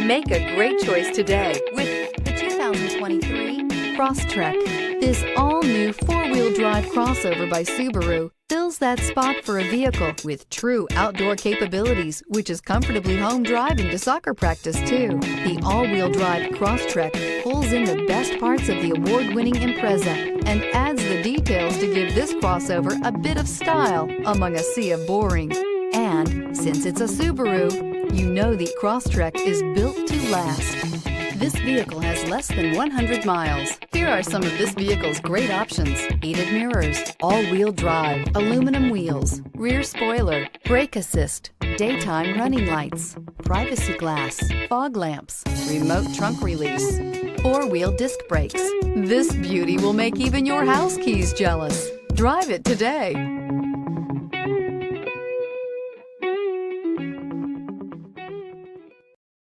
Make a great choice today with the 2023 Crosstrek. This all-new four-wheel drive crossover by Subaru fills that spot for a vehicle with true outdoor capabilities, which is comfortably home driving to soccer practice too. The all-wheel drive Crosstrek pulls in the best parts of the award-winning Impreza and adds the details to give this crossover a bit of style among a sea of boring. And since it's a Subaru, you know the Crosstrek is built to last. This vehicle has less than 100 miles. Here are some of this vehicle's great options: heated mirrors, all-wheel drive, aluminum wheels, rear spoiler, brake assist, daytime running lights, privacy glass, fog lamps, remote trunk release, four-wheel disc brakes. This beauty will make even your house keys jealous. Drive it today.